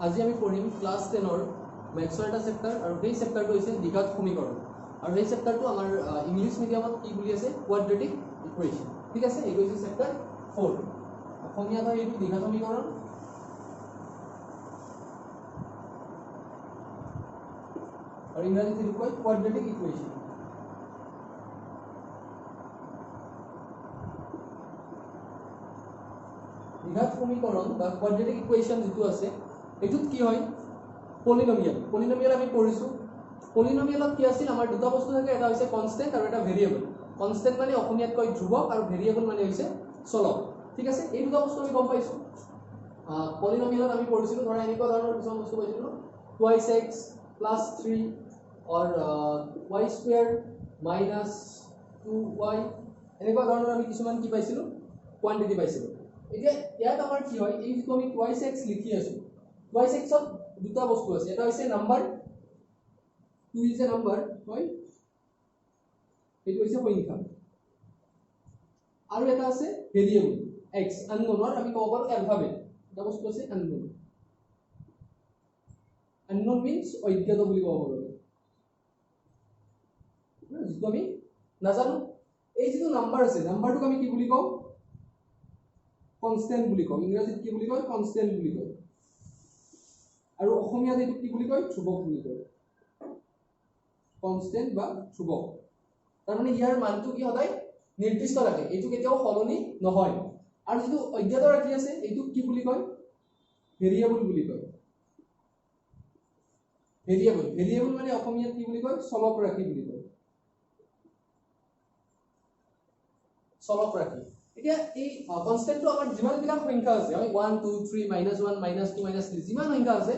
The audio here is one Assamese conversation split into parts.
আজি আমি পঢ়িম ক্লাস 10 ৰ ম্যাথছৰ এটা চেপ্টাৰ আৰু সেই চেপ্টাৰটো হৈছে দ্বিঘাত সমীকৰণ আৰু সেই চেপ্টাৰটো আমাৰ ইংলিছ মিডিয়ামত কি বুলি আছে কোৱাড্ৰেটিক ইকুৱেশ্যন ঠিক আছে এইটো হৈছে চেপ্টাৰ 4 অসমীয়াত হয় এইটো দ্বিঘাত সমীকৰণ और इंग्लिश में कोई क्वाड्रेटिक इक्वेशन द्विघात समीकरण বা क्वाड्रेटिक इक्वेशन যেটো আছে এটুত কি হয় পলিনোমিয়াল আমি পঢ়িছো পলিনোমিয়ালত কি আছিল আমাৰ দুটা বস্তু থাকে এটা হৈছে কনস্ট্যান্ট আৰু এটা ভেৰিয়েবল কনস্ট্যান্ট মানে অসমীয়াত কয় ধ্ৰুৱক আৰু ভেৰিয়েবল মানে হৈছে চলক ঠিক আছে এই দুটা বস্তু আমি গম পাইছো পলিনোমিয়ালত আমি পঢ়িছিলো ধৰা এনেকুৱা ধৰণৰ কিছুমান বস্তু পাইছিলো 2x plus 3 और y square minus 2y এনেকুৱা ধৰণৰ আমি কিছুমান কি পাইছিলো কোৱান্টিটি পাইছিলো এতিয়া ইয়াত আমাৰ কি হয় এই যেটো আমি 2x লিখি আছো 2x ত দুটা বস্তু আছে এটা হৈছে নাম্বাৰ 2 ইজ এ নাম্বাৰ হয় এইটো হৈছে সংখ্যা আৰু এটা আছে ভেৰিয়েবল x আননোনৰ আমি ক'ব পাৰো এলফাবেট এটা বস্তু আছে আননোন unknown means অজ্ঞাত বুলি ক'ব পাৰো যেটো আমি নাজানো এই যেটো নাম্বাৰ আছে নাম্বাৰটো আমি কি বুলি কওঁ কনস্ট্যান্ট বুলি কওঁ ইংৰাজীত কি বুলি কয় কনস্ট্যান্ট বুলি কয় আৰু অসমীয়াত এইটো কি বুলি কয় ধ্ৰুৱক বুলি কয় কনস্ট্যান্ট বা ধ্ৰুৱক তাৰ মানে ইয়াৰ মানটো কি সদায় নিৰ্দিষ্ট থাকে এইটো কেতিয়াও সলনি নহয় আৰু যেটো অজ্ঞাত ৰাখি আছে এইটো কি বুলি কয় ভেৰিয়েবল বুলি কয় ভেৰিয়েবল মানে অসমীয়াত কি বুলি কয় চলক ৰাশি বুলি কয় চলক ৰাশি এতিয়া এই কনস্ট্যান্টটো আমাৰ যিমান বিলাক সংখ্যা আছে আমি 1 2 3 -1 -2 -3 যিমান সংখ্যা আছে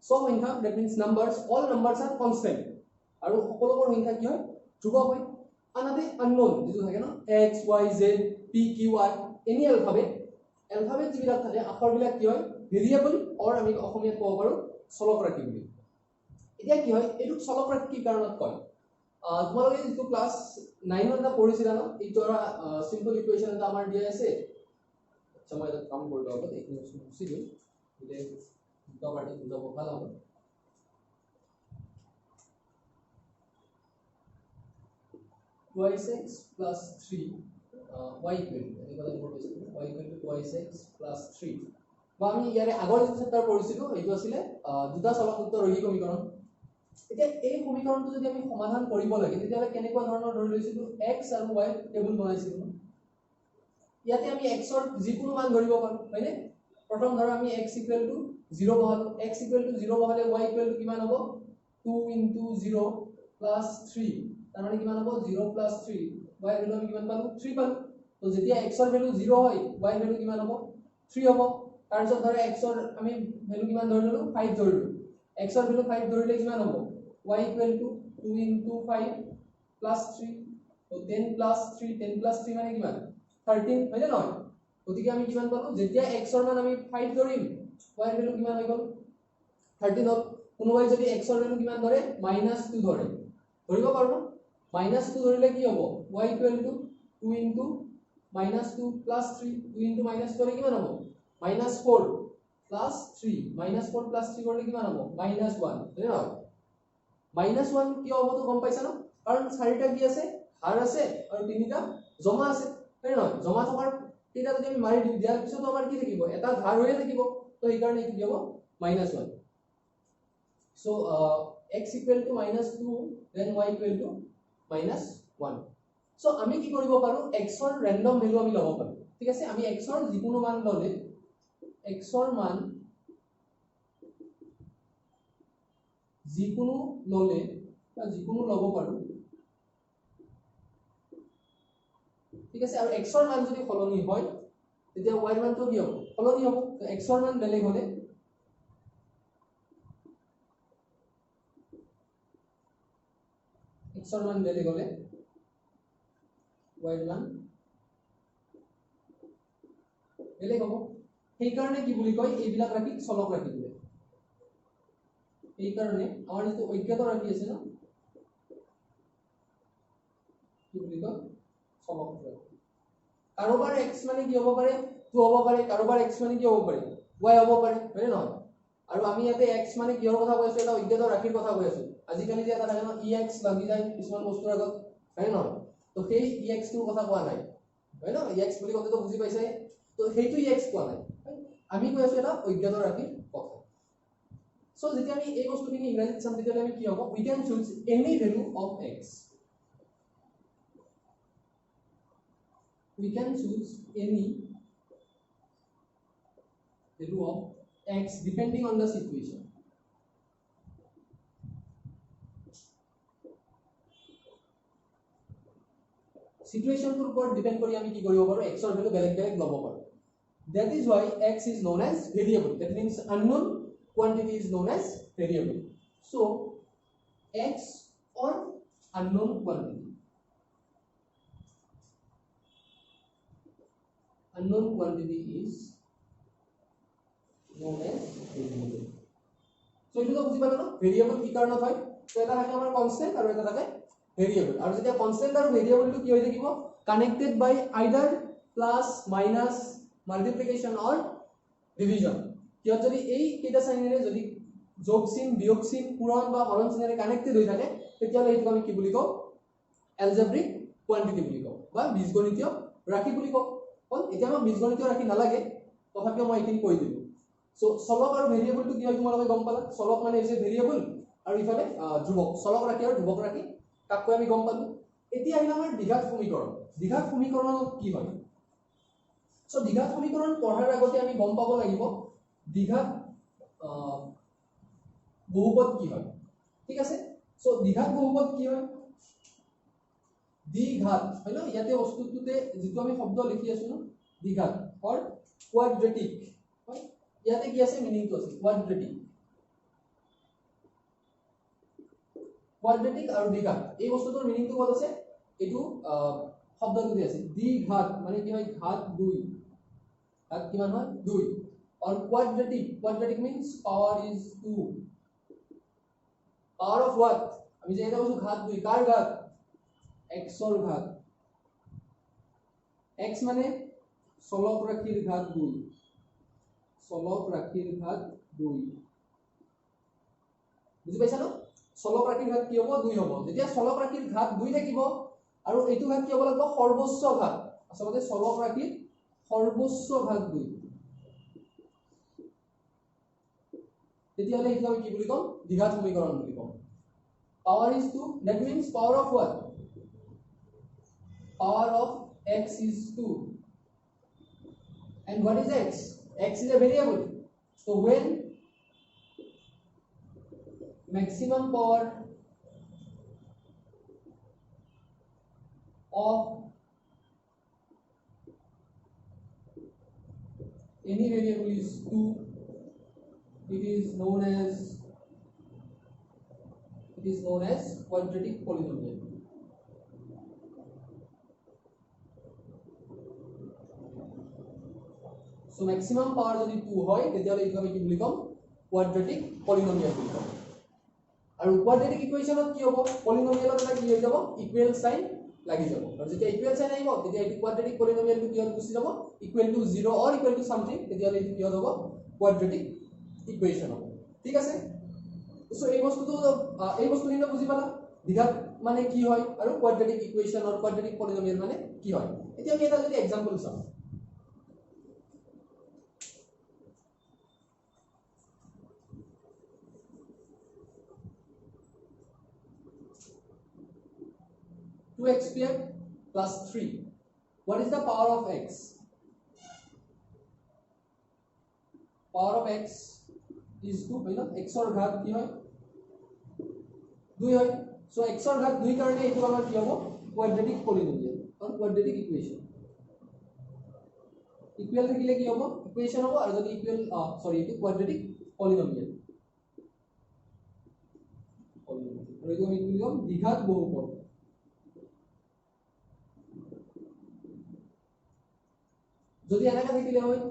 সব সংখ্যা that means numbers all numbers are constant আৰু সকলোবোৰ সংখ্যা কি হয় ধ্ৰুৱক হয় আনহাতে আননোন যেটো থাকে ন x y z p q r any alphabet যিবিলাক থাকে আখৰবিলাক কি হয় ভেৰিয়েবল অৰ আমি অসমীয়াত ক'ব পাৰো চলক ৰাশি বুলি এতিয়া কি হয় এইটো চলক ৰাশি কি কাৰণত কয় তোমালোকে যেটো ক্লাস 9 ত পঢ়িছিলা ন এইটো সিম্পল ইকুৱেশ্যন এটা আমাৰ দিয়া আছে আচ্ছা মই এটা কাম কৰি লও এইখিনি বস্তু মুছি দিম ইলে দুটা পাৰ্টি দুটা ভাল হ'ব 2x plus 3 y equal এনেকুৱা এটা পঢ়িছো y equal to 2x plus 3 বা আমি ইয়াৰে আগৰ যেটো চেপ্টাৰ পঢ়িছিলো এইটো আছিল দুটা চলকযুক্ত ৰৈখিক সমীকৰণ এতিয়া এই সমীকৰণটো যদি আমি সমাধান কৰিব লাগে তেতিয়ালে কেনেকুৱা ধৰণৰ ধৰি লৈছিলো x আৰু y টেবুল বনাইছিলো ইয়াতে আমি x ৰ যিকোনো মান ধৰিব পাৰো হয়নে প্ৰথম ধৰা আমি x 0 বহালো x 0 বহালে y কিমান হ'ব 2 * 0 + 3 তাৰ মানে কিমান হ'ব 0 + 3 y ভ্যালু আমি কিমান পালো 3 পালো তো যেতিয়া x ৰ ভ্যালু 0 হয় y ভ্যালু কিমান হ'ব 3 হ'ব তাৰ পিছত ধৰা x ৰ আমি ভ্যালু কিমান ধৰিলো 5 ধৰিলো x ৰ ভ্যালু 5 ধৰিলে কিমান হ'ব y = 2 * 5 + 3 তো 10 + 3 10 + 3 মানে কিমান 13 হয় না নহয় গতিকে আমি কিমান পালো যেতিয়া x ৰ মান আমি 5 ধৰিম y ভ্যালু কিমান হৈ গ'ল 13 হ'ল কোনোবাই যদি x ৰ ভ্যালু কিমান ধৰে -2 ধৰে ধৰিব পাৰো ন -2 ধৰিলে কি হ'ব y = 2 * -2 + 3 2 * -2 ধৰিলে কিমান হ'ব -4 + 3 -4 + 3 কৰিলে কিমান হ'ব -1 হয় না -1 কি হ'ব তো গম পাইছা ন কাৰণ চাৰিটা কি আছে হাৰ আছে আৰু তিনিটা জমা আছে হয় না জমা থকাৰ তিনিটা যদি আমি মাৰি দিও দিয়াৰ পিছত আমাৰ কি থাকিব এটা ধাৰ হৈয়ে থাকিব তো এই কাৰণে কি হ'ব -1 so x = -2 then y = -1 so আমি কি কৰিব পাৰো x ৰ ৰেন্ডম ভ্যালু আমি ল'ব পাৰো ঠিক আছে আমি x ৰ যিকোনো মান ললে x ৰ মান যিকোনো ললে বা যিকোনো ল'ব পাৰো ঠিক আছে আৰু x ৰ মান যদি সলনি হয় তেতিয়া y ৰ মানটো কি হ'ব সলনি হ'ব x ৰ মান বেলেগ হলে x ৰ মান বেলেগ হলে y ৰ মান বেলেগ হ'ব সেই কাৰণে কি বুলি কয় এইবিলাক ৰাখি চলক ৰাখি বুলি এই কাৰণে আমাৰ যেটো অজ্ঞাত ৰাখি আছে ন কি বুলি কয় চলক ৰাখি কাৰোবাৰ x মানে কি হ'ব পাৰে 2 হ'ব পাৰে কাৰোবাৰ x মানে কি হ'ব পাৰে y হ'ব পাৰে হয় নহয় আৰু আমি ইয়াতে x মানে কিহৰ কথা কৈ আছো এটা অজ্ঞাত ৰাশিৰ কথা কৈ আছো আজিকালি যে এটা থাকে ন ex লাগি যায় কিছুমান বস্তুৰ আগত হয় নহয় তো সেই ex টোৰ কথা কোৱা নাই হয় ন ex বুলি কওঁতে তো বুজি পাইছে তো সেইটো ex কোৱা নাই আমি কৈ আছো এটা অজ্ঞাত ৰাশিৰ কথা সো যেতিয়া আমি এই বস্তুখিনি ইংৰাজীত চাম তেতিয়া আমি কি হ'ব we can choose any value of x we can choose any value of x depending on the situation situation tur upor depend kori ami ki koribo paro x or value beleg beleg lobo paro that is why x is known as variable that means unknown quantity is known as variable so x or unknown quantity is known as variable so itu to buji palo no variable ki karonot hoy so eta thake amar constant aru eta thake variable aru jetia constant aru variable to ki hoy thakibo connected by either plus minus multiplication or division কিয় যদি এই কেইটা সাইনেৰে যদি যোগ চিন বিয়োগ চিন পূৰণ বা হৰণ চিনেৰে কানেক্টেড হৈ থাকে তেতিয়ালে এইটো আমি কি বুলি কওঁ এলজেব্ৰিক কোয়ান্টিটি বুলি কওঁ বা বীজগণিতীয় ৰাশি বুলি কওঁ কোন এতিয়া মই বীজগণিতীয় ৰাশি নালাগে তথাপিও মই এইখিনি কৈ দিলো সো চলক আৰু ভেৰিয়েবলটো কি হয় তোমালোকে গম পালা চলক মানে হৈছে ভেৰিয়েবল আৰু ইফালে ধ্ৰুবক চলক ৰাশি আৰু ধ্ৰুবক ৰাশি কাককৈ আমি গম পালো এতিয়া আহিল আমাৰ দ্বিঘাত সমীকৰণত কি হয় সো দ্বিঘাত সমীকৰণ পঢ়াৰ আগতে আমি গম পাব লাগিব দ্বিঘাত বহুপদ কি হয় ঠিক আছে সো দ্বিঘাত বহুপদ কি হয় দ্বিঘাত হয় না ইয়াতে বস্তুটোতে যেটো আমি শব্দ লিখি আছো না দ্বিঘাত অর কোয়াড্ৰেটিক হয় ইয়াতে কি আছে মিনিংটো আছে কোয়াড্ৰেটিক আৰু দ্বিঘাত এই বস্তুটোৰ মিনিংটো কত আছে এটো শব্দটো আছে দ্বিঘাত মানে কি হয় ঘাত 2 ঘাত কিমান হয় 2 और quadratic means power is 2 power of what আমি যে এটা বস্তু ঘাত 2 কার ঘাত x or ঘাত x মানে চলক ৰাশিৰ ঘাত 2 বুজি পাইছা ন চলক ৰাশিৰ ঘাত কি হ'ব 2 হ'ব যেতিয়া চলক ৰাশিৰ ঘাত 2 থাকিব আৰু এইটো ঘাত কি হ'ব লাগিব সৰ্বোচ্চ ঘাত আসলে চলক ৰাশিৰ সৰ্বোচ্চ ঘাত 2 তেতিয়ালে এইটো আমি কি বুলি কম দ্বিঘাত সমীকৰণ বুলি কম power is 2 that means power of what power of x is 2 and what is x x is a variable so when maximum power of any variable is 2 it is known as quadratic polynomial so maximum power যদি 2 হয় তেতিয়ালে এইটো আমি কি বুলি কম quadratic polynomial বুলি কম আৰু quadratic ইকুৱেচনত কি হ'ব পলিনোমিয়ালত এটা কি হৈ যাব ইকুৱেল সাইন লাগি যাব আৰু যেতিয়া ইকুৱেল সাইন আহিব তেতিয়া এইটো quadratic polynomialটো কি হৈ গুছি যাব equal to 0 or equal to something তেতিয়ালে এইটো কি হ'ব quadratic ইকুৱেচন হ'ব ঠিক আছে সো এই বস্তুটো বুজি পালা দ্বিঘাত মানে কি হয় আৰু quadratic ইকুৱেচন আৰু quadratic polynomial মানে কি হয় এতিয়া আমি এটা যদি एग्जांपल চাওঁ x squared plus 3 what is the power of x power of x is 2 হয় না x or ঘাত কি হয় 2 হয় সো x or ঘাত 2 কারণে এটো আমার কি হবে quadratic polynomial or quadratic equation equal থাকিলে কি হবে ইকুয়েশন হবে আর যদি ইকুয়াল সরি এটো quadratic polynomial আর এটো আমি কি লিখব দ্বিঘাত বহুপদ যদি এনেকা থাকিলে হয়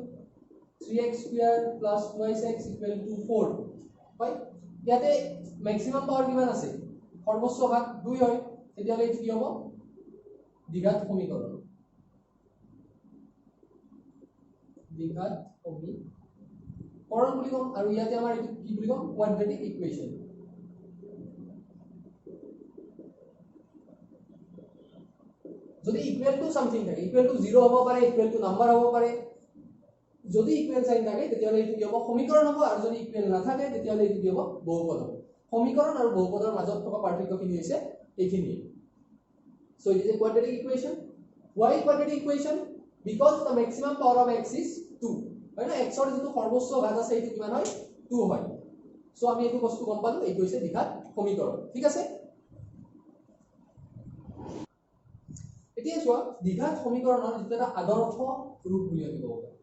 3x square plus 2x equal to 4 হয় ইয়াতে ম্যাক্সিমাম পাওয়ার কিমান আছে সর্বোচ্চ ঘাত 2 হয় তেতিয়ালে কি হ'ব দ্বিঘাত সমীকরণ দ্বিঘাত সমীকরণ কৰণ বুলি কম আৰু ইয়াতে আমাৰ এটো কি বুলি কম কোৱাড্ৰেটিক ইকুৱেচন যদি ইকুৱেল টু সামথিং থাকে ইকুৱেল টু 0 হ'ব পাৰে ইকুৱেল টু নাম্বাৰ হ'ব পাৰে যদি ইকুৱেল সাইন থাকে তেতিয়ালে এটো কি হ'ব সমীকৰণ হ'ব আৰু যদি ইকুৱেল নাথাকে তেতিয়ালে এটো কি হ'ব বহুপদ হ'ব সমীকৰণ আৰু বহুপদৰ মাজত থকা পাৰ্থক্যখিনি হৈছে এইখিনি so it is a quadratic equation why quadratic equation because the maximum power of x is 2 হয় না x ৰ যেটো সৰ্বোচ্চ ঘাত আছে এটো কিমান হয় 2 হয় so আমি এটো বস্তু গম পালো এইটো হৈছে দ্বিঘাত সমীকৰণ ঠিক আছে এতিয়া চোৱা দ্বিঘাত সমীকৰণৰ যেটো এটা আদৰ্শ ৰূপ বুলি আমি কব পাৰো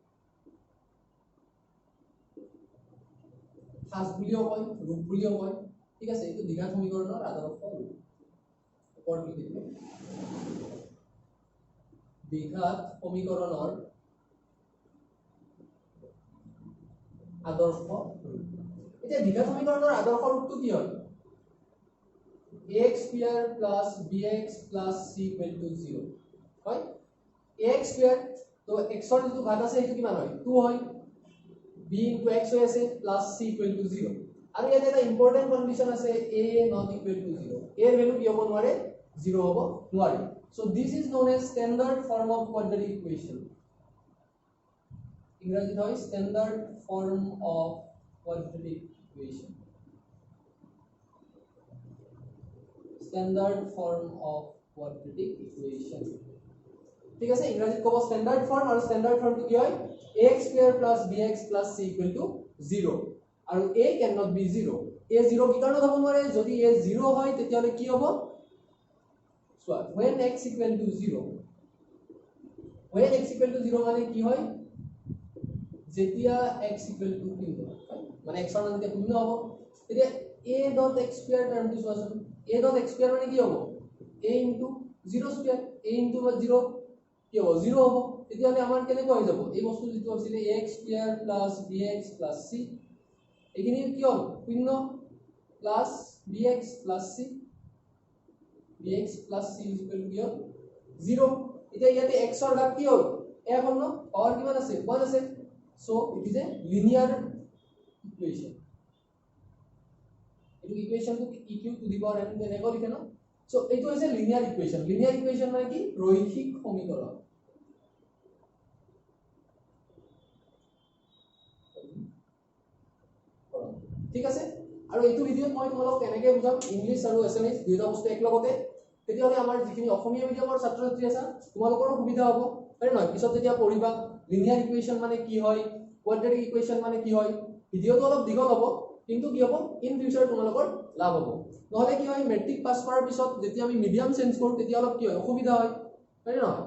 খাস বুলিও কয় ৰূপ বুলিও কয় ঠিক আছে এইটো দ্বিঘাত সমীকৰণৰ আদৰ্শ ৰূপ ওপৰত লিখি দিলো দ্বিঘাত সমীকৰণৰ আদৰ্শ ৰূপ এতিয়া দ্বিঘাত সমীকৰণৰ আদৰ্শ ৰূপটো কি হয় ax square plus bx plus c equal to 0 হয় ax square তো x ৰ যেটো ঘাত আছে এটো কিমান হয় 2 হয় b into x হৈ আছে plus c equal to 0 আৰু ইয়াতে এটা ইম্পৰ্টেন্ট কন্ডিশন আছে a not equal to 0 a এৰ ভ্যালু কি হ'ব নোৱাৰে 0 হ'ব নোৱাৰে so this is known as standard form of quadratic equation ইংৰাজীত হয় standard form of quadratic equation standard form of quadratic equation ঠিক আছে ইংৰাজীত কব standard form আৰু standard form টো কি হয় ax square plus bx plus c equal to 0 আৰু a cannot be 0 a 0 কি কাৰণত হ'ব নোৱাৰে যদি a 0 হয় তেতিয়ালে কি হ'ব so when x equal to 0 মানে কি হয় যেতিয়া x equal to 0 মানে x ৰ মান যেতিয়া 0 হ'ব তেতিয়া a dot x square টাৰ্মটো চোৱাচোন a dot x square মানে কি হ'ব a into 0 square a into 0 কি হ'ব 0 হ'ব তেতিয়ালে আমাৰ কেনেকৈ হৈ যাব এই বস্তু যেটো আছিল ax square plus bx plus c এখিনি কি হ'ল 0 plus bx plus c bx plus c is equal to 0 এতিয়া ইয়াতে x ৰ ঘাত কি হ'ল a হ'ল ন পাৱাৰ কিমান আছে 1 আছে so it is a linear equation এটো ইকুৱেচন two eq to the power n এনেকৈ লিখে ন so এইটো হৈছে linear equation মানে কি ৰৈখিক সমীকৰণ ঠিক আছে আৰু এইটো ভিডিওত মই তোমালোক কেনেকৈ বুজাম ইংলিশ আৰু এছএমএছ দুইটা বস্তু একলগতে তেতিয়ালে আমাৰ যিখিনি অসমীয়া মিডিয়ামৰ ছাত্ৰ ছাত্ৰী আছে তোমালোকৰো সুবিধা হ'ব হয় নহয় পিছত যেতিয়া পঢ়িবা লিনিয়াৰ ইকুৱেচন মানে কি হয় কোৱাড্ৰেটিক ইকুৱেচন মানে কি হয় ভিডিওটো অলপ দীঘল হ'ব কিন্তু কি হ'ব ইন ফিউচাৰ তোমালোকৰ লাভ হ'ব নহলে কি হয় মেট্ৰিক পাস কৰাৰ পিছত যেতিয়া আমি মিডিয়াম চেঞ্জ কৰো তেতিয়া অলপ কি হয় অসুবিধা হয় হয় নহয়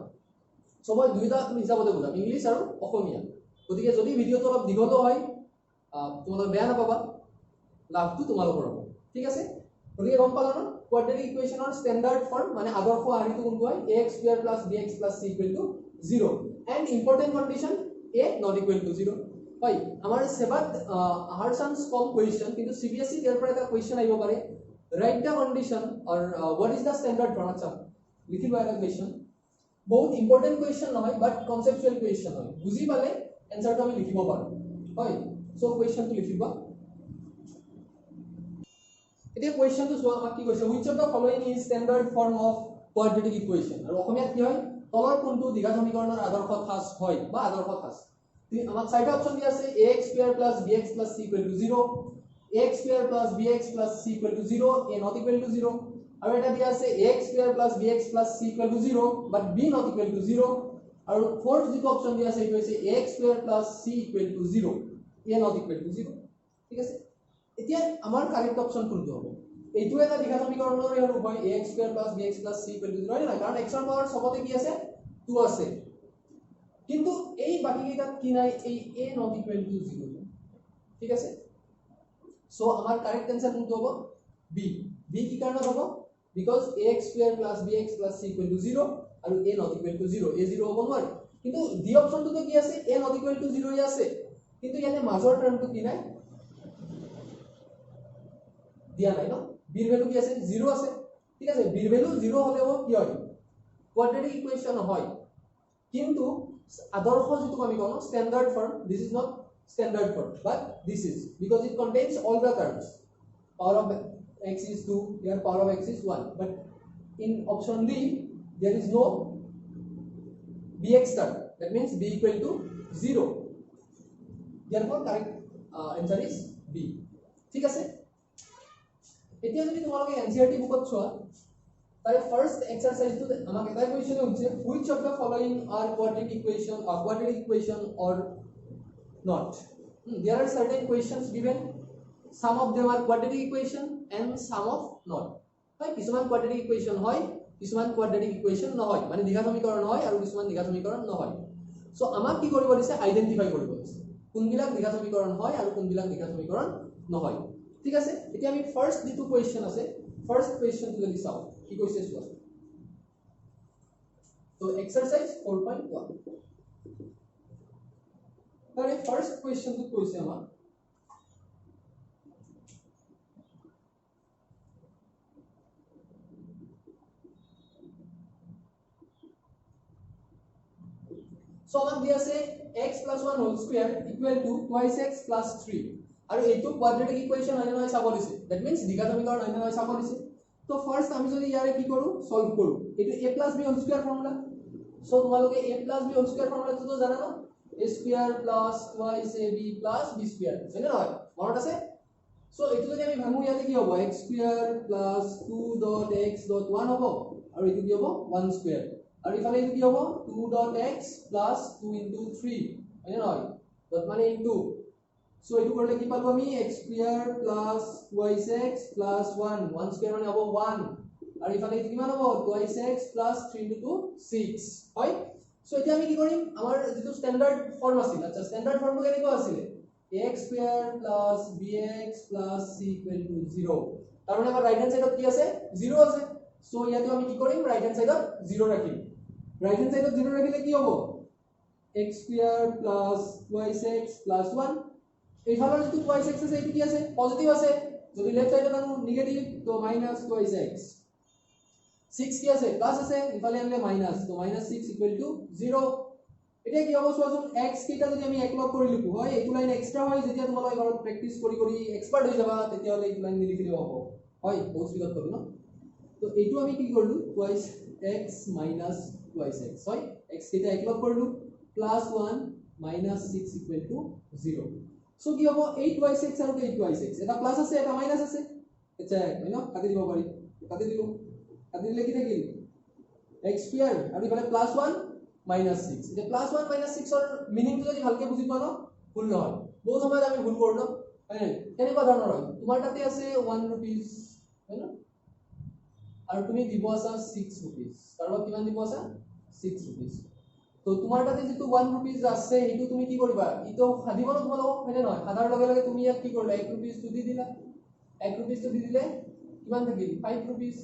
সবই দুইটা হিচাপতে বুজাম ইংলিশ আৰু অসমীয়া গতিকে যদি ভিডিওটো অলপ দীঘল হয় তোমালোকে বেয়া নাপাবা লাভটো তোমালোকৰ হ'ব ঠিক আছে গতিকে গম পালা ন কোৱাড্ৰেটিক ইকুৱেচনৰ স্ট্যান্ডাৰ্ড ফৰ্ম মানে আদৰ্শ আৰ্হিটো কোনটো হয় ax square plus bx plus c equal to 0 and important condition a not equal to 0 হয় আমাৰ সেবাত আহাৰ চান্স কম কোৱেশ্চন কিন্তু সিবিএসই ইয়াৰ পৰা এটা কোৱেশ্চন আহিব পাৰে write the condition or what is the standard form আচ্ছা লিখিবা এটা কোৱেশ্চন বহুত ইম্পৰ্টেন্ট কোৱেশ্চন নহয় বাট কনসেপচুৱেল কোৱেশ্চন হয় বুজি পালে এনসাৰটো আমি লিখিব পাৰো হয় সো কোৱেশ্চনটো লিখিবা এতিয়া কোৱেশ্চনটো চোৱা আমাক কি কৈছে which of the following is standard form of quadratic equation আৰু অসমীয়াত কি হয় তলৰ কোনটো দ্বিঘাত সমীকৰণৰ আদৰ্শ খাস হয় বা আদৰ্শ খাস আমাক চাৰিটা অপচন দিয়া আছে ax square plus bx plus c equal to 0 ax square plus bx plus c equal to 0 a not equal to 0 আৰু এটা দিয়া আছে ax square plus bx plus c equal to 0 but b not equal to 0 আৰু fourth যেটো অপচন দিয়া আছে এইটো হৈছে ax square plus c equal to 0 a not equal to 0 ঠিক আছে এতিয়া আমাৰ কাৰেক্ট অপচন কোনটো হ'ব এইটো এটা দ্বিঘাত সমীকৰণৰ ৰূপ হয় ax square plus bx plus c equal to 0 হয় না কাৰণ x ৰ পাৱাৰ সবতে কি আছে 2 আছে কিন্তু এই বাকি কেইটা কি নাই এই a not equal to 0 ঠিক আছে সো আমাৰ কাৰেক্ট आंसर কোনটো হ'ব b b কি কাৰণত হ'ব because ax square plus bx plus c equal to 0 আৰু a not equal to 0 a 0 হ'ব নোৱাৰে কিন্তু d অপচনটো কি আছে a not equal to 0 আছে কিন্তু ইয়াতে মাজৰ টাৰ্মটো কি নাই দিয়া নাই ন b ভ্যালু কি আছে 0 আছে ঠিক আছে b ভ্যালু 0 হলেও কি হয় কোয়াড্রেটিক ইকুয়েশন হয় কিন্তু আদৰ্শ যেটো আমি কওঁ standard form this is not standard form, but this is because it contains all the terms. Power of x is 2, here power of x is 1, but in option D there is no bx term, that means b equal to 0, therefore correct answer is B. ঠিক আছে, এতিয়া যদি তোমালোকে এনসিআরটি বুকত চোৱা তাৰে ফাৰ্স্ট এক্সাৰসাইজটো আমাক এটা কোৱেশ্চন হৈছে which of the following are quadratic equation or not. There are certain questions given, some of them are quadratic equation and some of not. হয় কিছুমান quadratic equation হয়, কিছুমান quadratic equation নহয়, মানে দ্বিঘাত সমীকৰণ হয় আৰু কিছুমান দ্বিঘাত সমীকৰণ নহয়। সো আমাক কি কৰিব দিছে, আইডেন্টিফাই কৰিব দিছে কোনবিলাক দ্বিঘাত সমীকৰণ হয় আৰু কোনবিলাক দ্বিঘাত সমীকৰণ নহয়। ঠিক আছে, এতিয়া আমি ফাৰ্স্ট যেটো কোৱেশ্চন আছে, ফাৰ্স্ট কোৱেশ্চনটো যদি চাও কি কৈছে চোৱা। তো এক্সাৰসাইজ 4.1 তাৰে ফাৰ্স্ট কোৱেশ্চনটো কৈছে আমাক So আমাক দিয়া আছে x plus 1 whole square equal to twice x plus 3 আৰু এইটো quadratic equation হয় নহয় চাব দিছে, that means দ্বিঘাত সমীকৰণ হয় নহয় চাব দিছে। তো ফাৰ্স্ট আমি যদি ইয়াৰে কি কৰো সলভ কৰো, এইটো a plus b whole square formula. So তোমালোকে a plus b whole square ফৰ্মুলাটো তো জানা ন, a square plus twice ab plus b square হয় না নহয়, মনত আছে। সো এইটো যদি আমি ভাঙো ইয়াতে কি হ'ব, x square plus 2 dot x dot 1 হ'ব আৰু এইটো কি হ'ব 1 square আৰু ইফালে এইটো কি হ'ব 2 dot x plus 2 into 3 হয় না নহয়, dot মানে into। সো এইটো কৰিলে কি পালো আমি x square plus twice x plus 1 1 square মানে হ'ব 1 আৰু ইফালে এইটো কিমান হ'ব twice x plus 3 into 2 6 হয়। সো এতিয়া আমি কি কৰিম, আমাৰ যেটো স্ট্যান্ডাৰ্ড ফৰ্ম আছিল, আচ্ছা স্ট্যান্ডাৰ্ড ফৰ্মটো কেনেকুৱা আছিল, ax square plus bx plus c equal to 0, তাৰ মানে আমাৰ ৰাইট হ্যান্ড সাইডত কি আছে 0 আছে। সো ইয়াতে আমি কি কৰিম, ৰাইট হ্যান্ড সাইডত 0 ৰাখিম। ৰাইট হ্যান্ড সাইডত 0 ৰাখিলে কি হ'ব x square plus twice x plus 1, এইফালৰ যেটো twice x আছে এইটো কি আছে পজিটিভ আছে, যদি লেফট সাইডত আনো নেগেটিভ তো minus twice x, 6 কি আছে প্লাস আছে, ইফালে আনলে মাইনাস, তো minus 6 equal to 0। এতিয়া কি হ'ব চোৱাচোন, x কেইটা যদি আমি একলগ কৰি লিখো হয় এইটো লাইন এক্সট্ৰা হয়, যেতিয়া তোমালোকে ঘৰত প্ৰেক্টিস কৰি কৰি এক্সপার্ট হৈ যাবা তেতিয়া হলে এইটো লাইন নিলিখিলেও হ'ব হয়, বহুত স্পীডত কৰো ন। তো এইটো আমি কি কৰিলো twice x minus twice x হয়, x কেইটা একলগ কৰিলো plus 1 minus 6 equal to 0। So কি হ'ব 8 twice x আৰু 8 twice x, এটা প্লাস আছে এটা মাইনাস আছে, আচ্ছা হয় ন, কাটি দিব পাৰি, কাটি দিলো, কাটি দিলে কি থাকিল x square আৰু ইফালে plus 1 minus 6। এটা plus 1 minus 6 ৰ মিনিংটো যদি ভালকে বুজি পোৱা ন ভুল নহয়, বহুত সময়ত আমি ভুল কৰো ন হয়, কেনেকুৱা ধৰণৰ হয়, তোমাৰ তাতে আছে 1 rupees হয় ন আৰু তুমি দিব আছা 6 rupees, কাৰোবাক কিমান দিব আছা 6 rupees। তো তোমাৰ তাতে যেটো 1 rupees আছে সেইটো তুমি কি কৰিবা, ইটো সাদিব ন তোমালোক হয় নহয়, সাদাৰ লগে লগে তুমি ইয়াত কি কৰিলা 1 rupees টো দি দিলা, 1 rupees টো দি দিলে কিমান থাকিল 5 rupees।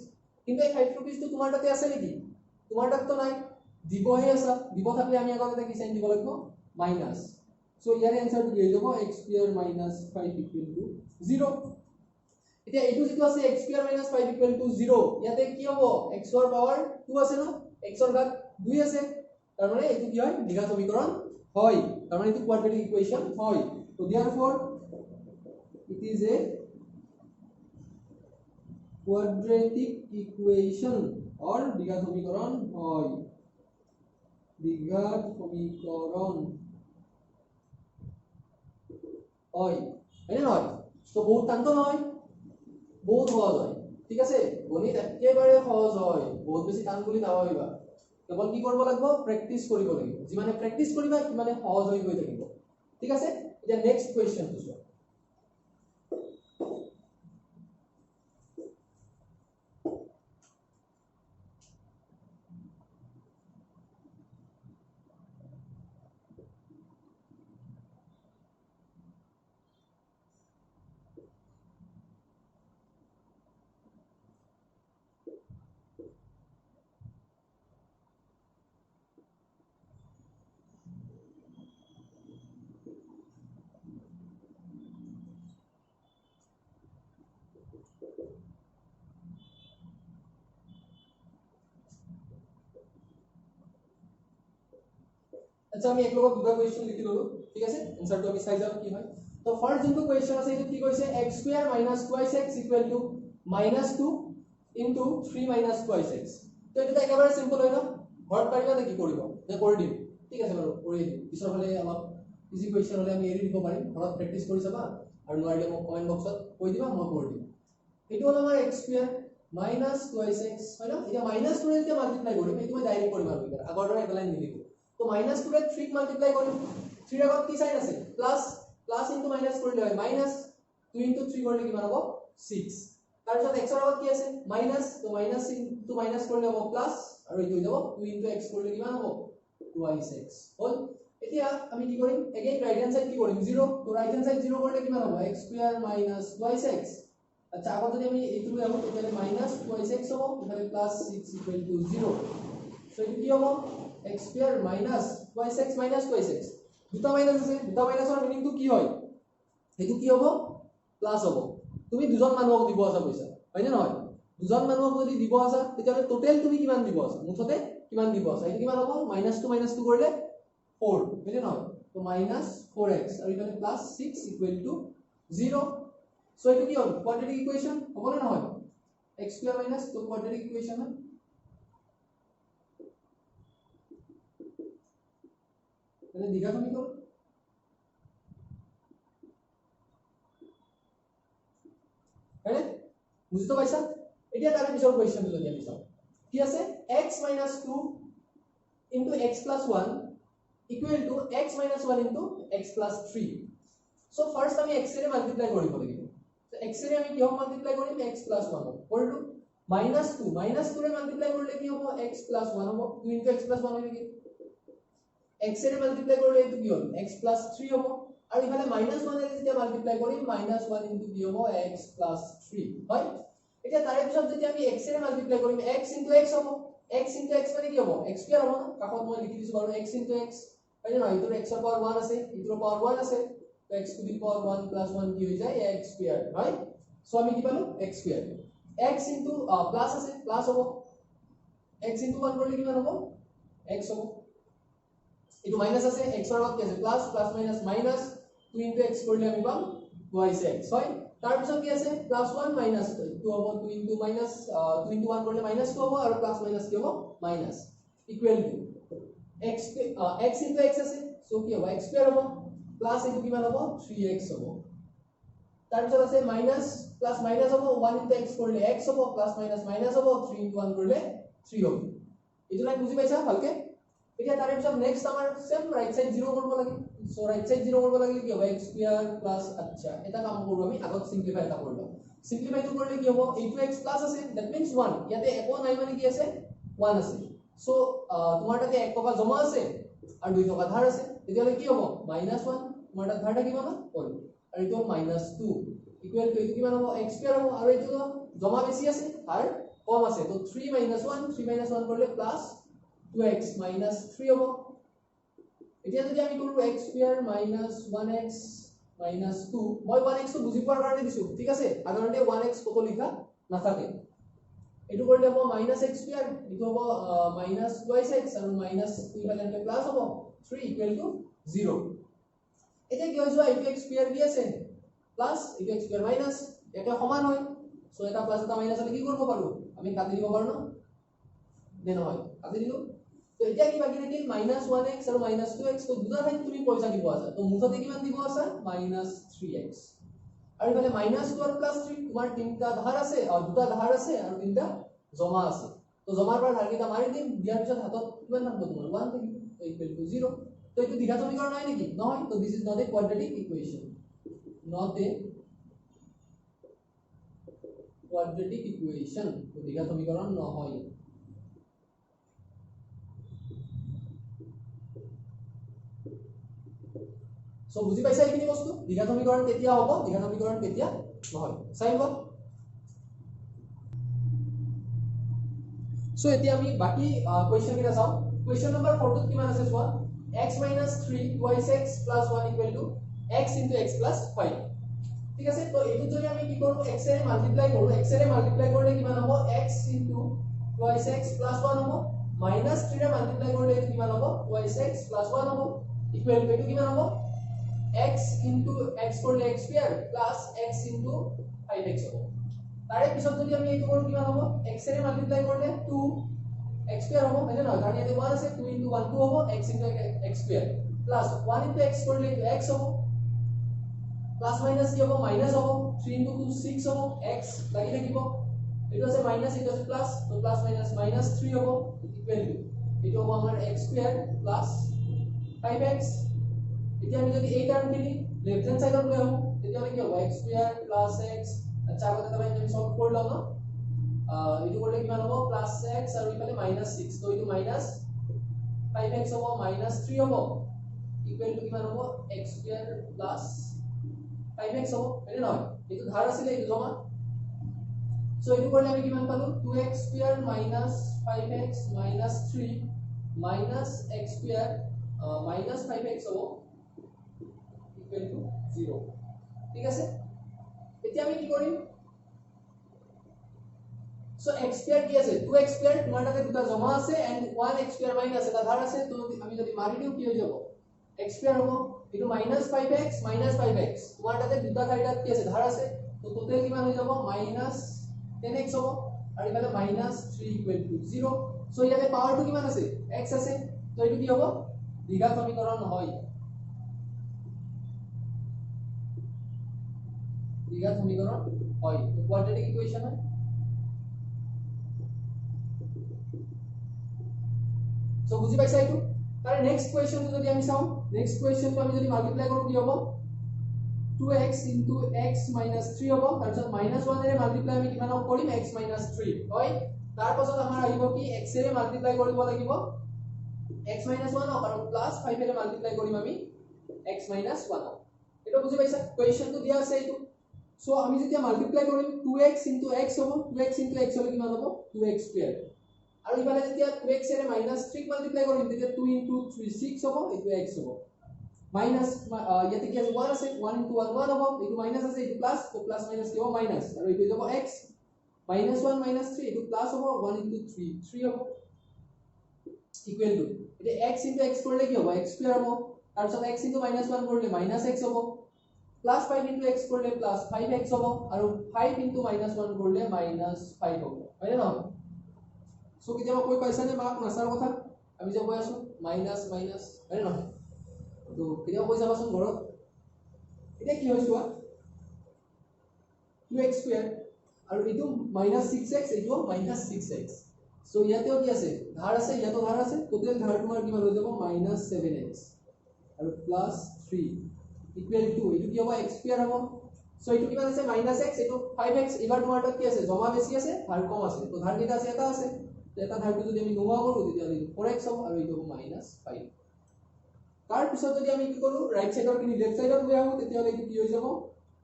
কিন্তু এই 5 rupees টো তোমাৰ তাতে আছে নেকি, তোমাৰ তাত তো নাই, দিবহে আছে, দিব থাকলে আমি আগতে এটা কি সাইন দিব লাগিব মাইনাস। সো ইয়াৰ আনসাৰটো কি হৈ যাব x square minus 5 equal to 0। এতিয়া এইটো যেটো আছে x square minus 5 equal to 0, ইয়াতে কি হ'ব x ৰ পাৱাৰ 2 আছে ন, x ৰ ঘাত 2 আছে, তাৰ মানে এইটো কি হয় দ্বিঘাত সমীকৰণ হয়, তাৰ মানে এইটো quadratic equation হয়। তো therefore it is a quadratic equation or দ্বিঘাত সমীকরণ হয়, দ্বিঘাত সমীকরণ হয় হয় নহয়। তো বহুত টান তো নহয়, বহুত সহজ হয়, ঠিক আছে, গণিত একেবাৰে সহজ হয়, বহুত বেছি টান বুলি নাভাবিবা, কেৱল কি কৰিব লাগিব প্ৰেক্টিস কৰিব লাগিব, যিমানে প্ৰেক্টিস কৰিবা সিমানে সহজ হৈ গৈ থাকিব। ঠিক আছে, এতিয়া নেক্সট কোৱেশ্চনটো চোৱা। আচ্ছা আমি এক লগত দুটা কোৱেশ্চন লিখি ললো, ঠিক আছে এনসারটো আমি চাই যাও কি হয় তো ফার্স্ট যোনটো কোয়েশ্চন আছে এটো কি কৈছে x square - 2x -2 into 3 - 2x তো এটা একেবারে সিম্পল হয় না ঘৰত পাৰিবা নেকি কৰিব নে কৰি দিম ঠিক আছে বাৰু কৰি দিম পিছৰ ফালে অলপ ইজি কোয়েশ্চন হলে আমি এৰি দিব পাৰিম ঘৰত প্ৰেক্টিস কৰি চাবা আৰু নোৱাৰিলে মোক কমেন্ট বক্সত কৈ দিবা মই কৰি দিম এটো হল আমাৰ x স্কয়াৰ - 2x হয় না এটা -2 ৰে যেতিয়া মাল্টিপ্লাই কৰিম এটো মই ডাইৰেক্ট কৰিম আৰু এটা আগৰ দৰে এটা লাইন নিলিখো তো -2 ৰে 3 মাল্টিপ্লাই কৰিম 3 আগত কি সাইন আছে প্লাস প্লাস ইনটু মাইনাস কৰিলে হয় -2 ইনটু 3 কৰিলে কিমান হ'ব 6 তাৰ পিছত x ৰ আগত কি আছে মাইনাস তো মাইনাস ইনটু মাইনাস কৰিলে হ'ব প্লাস আৰু এইটো হৈ যাব 2 ইনটু x কৰিলে কিমান হ'ব 2x হল এতিয়া আমি কি কৰিম এগেইন ৰাইট হ্যান্ড সাইড কি কৰিম 0 তো ৰাইট হ্যান্ড সাইড 0 কৰিলে কিমান হ'ব x স্কয়ার - 2x আচ্ছা আগত যদি আমি এইটো লৈ আহো তেতিয়ালে -2x হ'ব এফালে +6 = 0 সো এইটো কি হ'ব x স্কয়ার - 2x - 2x দুটা মাইনাস আছে দুটা মাইনাসৰ মিনিংটো কি হয় এইটো কি হ'ব প্লাস হ'ব তুমি দুজন মানুহক দিব আছে পইচা হয় না নহয় দুজন মানুহক যদি দিব আছে তেতিয়ালে টোটাল তুমি কিমান দিব আছে মুঠতে কিমান দিব আছে এইটো কিমান হ'ব -2 কৰিলে 4 হয় না নহয় তো -4x আৰু ইফালে +6 = 0 সো এইটো কি হ'ল কোয়াড্ৰেটিক ইকুয়েশন হ'ব না নহয় x স্কয়াৰ মাইনাস তো কোয়াড্ৰেটিক ইকুয়েশন হয় মানে দ্বিঘাত সমীকৰণ হয়নে বুঝতে পাইছা এতিয়া তাৰে পিছৰ কোৱেশ্চনটো যদি আমি চাওঁ কি আছে x - 2 into x + 1 equal to x - 1 into x + 3 so first আমি x ৰে মাল্টিপ্লাই কৰিব লাগিব তো x ৰে আমি কিহক মাল্টিপ্লাই কৰিম x + 1 কৰিলো -2 ৰে মাল্টিপ্লাই কৰিলে কি হ'ব x + 1 হ'ব 2 into x + 1 হয় নেকি x ৰে মাল্টিপ্লাই কৰিলে এইটো কি হ'ল x + 3 হ'ব আৰু ইফালে -1 ৰে যেতিয়া মাল্টিপ্লাই কৰিম -1 ইনটু কি হ'ব x + 3 হয় এতিয়া তাৰে পিছত যদি আমি x ৰে মাল্টিপ্লাই কৰিম x ইনটু x হ'ব x ইনটু x মানে কি হ'ব x স্কয়ার হ'ব না কাষত মই লিখি দিছো বাৰু x ইনটু x হয় না ইটোৰ x ৰ পাৱাৰ 1 আছে ইটোৰ পাৱাৰ 1 আছে তো x টু দি পাৱাৰ 1 + 1 কি হৈ যায় x স্কয়ার হয় সো আমি কি পালো x square x into plus আছে প্লাস হ'ব x ইনটু 1 কৰিলে কিমান হ'ব x হ'ব এটো মাইনাস আছে x ৰ আগত কি আছে plus plus minus minus 2 into x কৰিলে আমি পাম 2x হয় তাৰ পিছত কি আছে +1 - 2 হ'ব 2 ইনটু মাইনাস 2 ইনটু 1 কৰিলে -2 হ'ব আৰু প্লাস মাইনাস কি হ'ব minus equal to x into x আছে সো কি হ'ব x স্কয়ার হ'ব প্লাস ইনটু কিমান হ'ব 3x হ'ব তাৰ পিছত আছে মাইনাস প্লাস মাইনাস হ'ব 1 ইনটু x কৰিলে x হ'ব প্লাস মাইনাস মাইনাস হ'ব 3 ইনটু 1 কৰিলে 3 হ'ব এইটো লাইন বুজি পাইছা ভালকে এতিয়া তাৰে পিছত নেক্সট আমাৰ সেম ৰাইট সাইড 0 কৰিব লাগে সো ৰাইট সাইড 0 কৰিব লাগিলে কি হ'ব x স্কয়াৰ প্লাস আচ্ছা এটা কাম কৰো আমি আগত সিম্পলিফাই এটা কৰি লও সিম্পলিফাই তো কৰিলে কি হ'ব a2x প্লাস আছে দ্যাট মিন্স 1 ইয়াতে একো নাই মানে কি আছে 1 আছে সো তোমাৰ তাতে 1 টকা জমা আছে আৰু 2 টকা ধাৰ আছে তেতিয়ালে কি হ'ব -1 তোমাৰ তাত ধাৰ থাকিব না হ'ল আৰু এইটো -2 ইকুৱেল টু এইটো কিমান হ'ব x স্কয়াৰ হ'ব আৰু এইটো জমা বেছি আছে ধাৰ কম আছে তো 3 - 1 কৰিলে প্লাস 2x - 3 হ'ব এতিয়া যদি আমি কৰো x স্কয়াৰ - 1x - 2 মই 1x টো বুজি পোৱাৰ কাৰণে দিছো ঠিক আছে সাধাৰণতে 1x কত লিখা নাথাকে এটো কৰিলে হ'ব -x স্কয়াৰ এটো হ'ব -2x আৰু মাইনাস ইফালে আনলে প্লাস হ'ব 3 = 0 এতিয়া কি হৈছে এইটো x স্কয়ার কি আছে প্লাস এইটো x স্কয়ার মাইনাস এটা সমান হয় সো এটা প্লাস এটা মাইনাস হলে কি কৰিব পাৰো আমি কাটি দিব পাৰো না নে নহয় কাটি দিলো তো এতিয়া কি বাকি থাকিল -1x আৰু -2x তো দুটা ঠাইত তুমি পইচা দিব আছে তো মুঠতে কিমান দিব আছে -3x আৰু ইফালে -2 আৰু +3 তোমাৰ তিনটা ধাৰ আছে আৰু দুটা ধাৰ আছে আৰু তিনটা জমা আছে তো জমাৰ পৰা ধাৰকেইটা মাৰি দিম দিয়াৰ পিছত হাতত কিমান থাকিব তোমাৰ 1 থাকিব তো ইকুৱেল টু 0 তো এইটো দ্বিঘাত সমীকৰণ হয় নেকি নহয় তো this is not a quadratic equation not a quadratic equation তো দ্বিঘাত সমীকরণ নহয় সো বুজি পাইছা এইখিনি বস্তু দ্বিঘাত সমীকরণ কেতিয়া হ'ব দ্বিঘাত সমীকরণ কেতিয়া নহয় চাইব সো এতিয়া আমি বাকি কোৱেশ্চন কিটা চাও কোৱেশ্চন নম্বৰ 4 ত কিমান আছে চোৱা x - 3 2x + 1 = x * x + 5 ঠিক আছে তো এইটো যদি আমি কি কৰো x ৰে মাল্টিপ্লাই কৰো x ৰে মাল্টিপ্লাই কৰিলে কিমান হ'ব x * 2x + 1 হ'ব -3 ৰে মাল্টিপ্লাই কৰিলে এইটো কিমান হ'ব 2x + 1 হ'ব ইকুৱেল টু এইটো কিমান হ'ব x into x কৰলে x square plus x into 5x হ'ব তাৰে পিছত যদি আমি এইটো কৰো কিমান হ'ব x এৰে মাল্টিপ্লাই কৰিলে 2 x স্কয়াৰ হ'ব মানে নহয় কাৰণ ইয়াতে 1 আছে 2 into 1 2 হ'ব x into x square plus 1 into x করলে এইটো x হ'ব প্লাস মাইনাস কি হ'ব মাইনাস হ'ব 3 into 2 6 হ'ব x লাগি থাকিব এটো আছে মাইনাস এটো আছে প্লাস তো প্লাস মাইনাস মাইনাস 3 হ'ব ইকুয়াল টু এটো হ'ব আমাৰ x স্কয়ার প্লাস 5x এতিয়া আমি যদি এই টার্মখিনি লেফট হ্যান্ড সাইডত লৈ আহো তেতিয়া কি হ'ব x স্কয়ার প্লাস x আচ্ছা আগতে আমি সলভ কৰি লম ন এটো কৰিলে কিমান হ'ব প্লাস x আৰু ইফালে মাইনাস 6 তো এটো মাইনাস 5x হ'ব মাইনাস 3 হ'ব ইকুয়াল টু কিমান হ'ব x স্কয়ার প্লাস 5x হ'ব মানে নহয় এটো ধাৰ আছিল এটো জমা সো এটো কৰিলে আমি কিমান পালো 2x square minus 5x minus 3 minus x square minus 5x হ'ব ইকুয়াল টু 0 ঠিক আছে এতিয়া আমি কি কৰিম সো x স্কয়াৰ কি আছে 2x স্কয়াৰ তোমাৰ তাতে দুটা জমা আছে এন্ড 1x স্কয়াৰ মাইনাস এটা ধাৰ আছে তো আমি যদি মাৰি দিও কি হৈ যাব x স্কয়াৰ হ'ব এটো মাইনাস 5x মাইনাস 5x তোমাৰ তাতে দুটা ঠাইত কি আছে ধাৰ আছে তো টোটাল কিমান হৈ যাব মাইনাস 10x হ'ব আৰু ইফালে মাইনাস 3 ইকুয়াল টু 0 সো ইয়াতে পাৱাৰটো কিমান আছে x আছে তো এটো কি হ'ব দ্বিঘাত সমীকৰণ হয় দ্বিঘাত সমীকরণ হয় তো কোয়াড্রেটিক ইকুয়েশন হয় সো বুঝি পাইছা এটো তারে নেক্সট কোয়েশ্চন যদি আমি চাও নেক্সট কোয়েশ্চন আমি যদি মাল্টিপ্লাই কৰো কি হ'ব 2x into x minus 3 হ'ব তাৰপিছত -1 এৰে মাল্টিপ্লাই আমি কিমান কৰিম x minus 3 হয় তাৰ পাছত আমাৰ আহিব কি x এৰে মাল্টিপ্লাই কৰিব লাগিব x minus 1 আৰু প্লাস 5 এৰে মাল্টিপ্লাই কৰিম আমি x minus 1 এটা বুঝি পাইছা কোয়েশ্চনটো দিয়া আছে এটো সো আমি যেতিয়া মাল্টিপ্লাই কৰিম 2x into x হ'ব 2x into x হলে কিমান হ'ব 2x স্কয়ার আৰু ইফালে যেতিয়া 2x এৰে -3 মাল্টিপ্লাই কৰিম তেতিয়া 2 into 3 6 হ'ব এটো x হ'ব মাইনাস ইয়াতে কি আছে 1 আছে 1 into 1 1 হ'ব এটো মাইনাস আছে এটো প্লাস তো প্লাস মাইনাস কি হ'ব মাইনাস আৰু এটো যাব x -1 -3 এটো প্লাস হ'ব 1 into 3 3 হ'ব ইকুয়াল টু এটা x into x কৰিলে কি হ'ব x স্কয়াৰ হ'ব তাৰপিছত x into -1 কৰিলে -x হ'ব প্লাস 5 into x করলে প্লাস 5x হবে আর 5 into -1 করলে -5 হবে হয় না সো কি যাবা কই পয়সা নে মাক নাসার কথা আমি যে কই আছো মাইনাস মাইনাস হয় না তো কিবা কই যাবাছন ঘৰত এটা কি হইছো 2x স্কয়াৰ আৰ এটো -6x এটো -6x সো ইয়াতেও কি আছে ধাৰ আছে ইয়াতো ধাৰ আছে টোটাল ধাৰ তোমাৰ কিমান হৈ যাব -7x are plus 3 equal to এটো কি হ'ব x স্কয়ার হ'ব সো এটো কিমান আছে -x এটো 5x এবাৰ তোমাৰ তাত কি আছে জমা বেছি আছে ধাৰ কম আছে তো ধাৰ কেইটা আছে এটা আছে তো এটা ধাৰটো যদি আমি নোহোৱা কৰো তেতিয়া হলে 4x হ'ব আৰু এটো হ'ব -5 তাৰ পিছত যদি আমি কি কৰো ৰাইট সাইডৰ কিনি লেফট সাইডত লৈ আহো তেতিয়া হলে কি হৈ যাব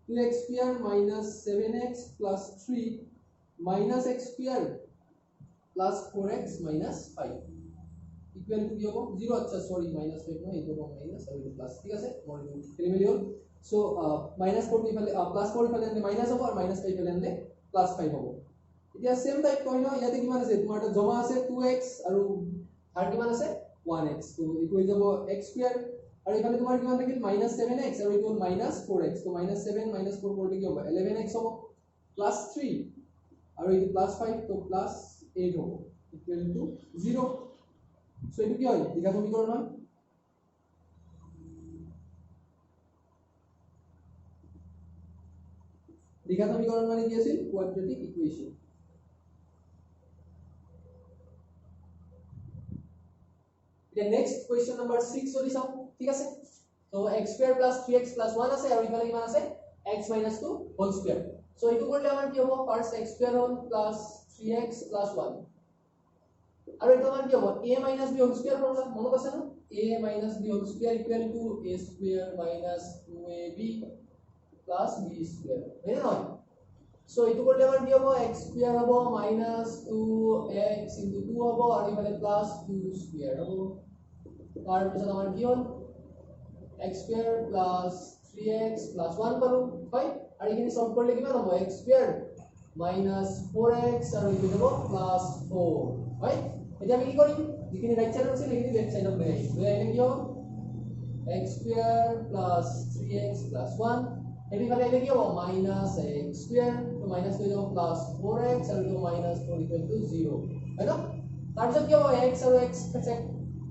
2x square -7x 3 -x square 4x -5 equal to কি হ'ব 0 আচ্ছা সরি -5 নয় এটো মাইনাস আর এটো প্লাস ঠিক আছে মই খেলি হল সো -4 ইফালে +4 ইফালে আনলে মাইনাস হ'ব আর -5 ইফালে আনলে +5 হ'ব এতিয়া সেম টাইপ কই ন ইয়াতে কিমান আছে তোমাৰ এটা জমা আছে 2x আৰু ধাৰ কিমান আছে 1x তো ইটো হৈ যাব x স্কয়াৰ আৰু ইফালে তোমাৰ কিমান থাকিল -7x আৰু ইটো -4x তো -7 -4 কৰিলে কি হ'ব 11x হ'ব +3 আৰু ইটো +5 তো +8 হ'ব ইকুয়াল টু 0 সো এটো কি হয় দ্বিঘাত সমীকরণ হয় দ্বিঘাত সমীকরণ মানে কি আছিল কোয়াড্রেটিক ইকুয়েশন এটা নেক্সট কোয়েশ্চন নাম্বার 6 যদি চাও ঠিক আছে তো x স্কয়ার 3x 1 আছে আৰু ইফালে কিমান আছে x 2 হোল স্কয়াৰ সো এটো কৰিলে আমাৰ কি হ'ব ফাৰ্স্ট x স্কয়াৰ হ'ল 3x 1 আৰু এটা মান কি হ'ব a - b whole square formula মনত আছে না a - b whole square equal to a square - 2ab b square হয় না সো এটো করলে আমার কি হবে x স্কয়ার হবে -2x * 2 হবে আর এখানে +2 স্কয়ার হবে তার পিছত আমার কি হল x স্কয়ার 3x 1 পালো হয় আর এখানে সলভ করলে কিমান হবে x স্কয়ার -4x আর এখানে দেব +4 হয় এটা আমি কি করি যেখানে রাইট সাইড আছে এখানে লেফট সাইড লৈ আইলে কি হবে x square plus 3x plus 1 এটি ফালে এটা কি হবে minus x square তো minus হয়ে যাব plus 4x আর এটা minus 4 equal to 0 তাই না তারপর কি হবে x আর x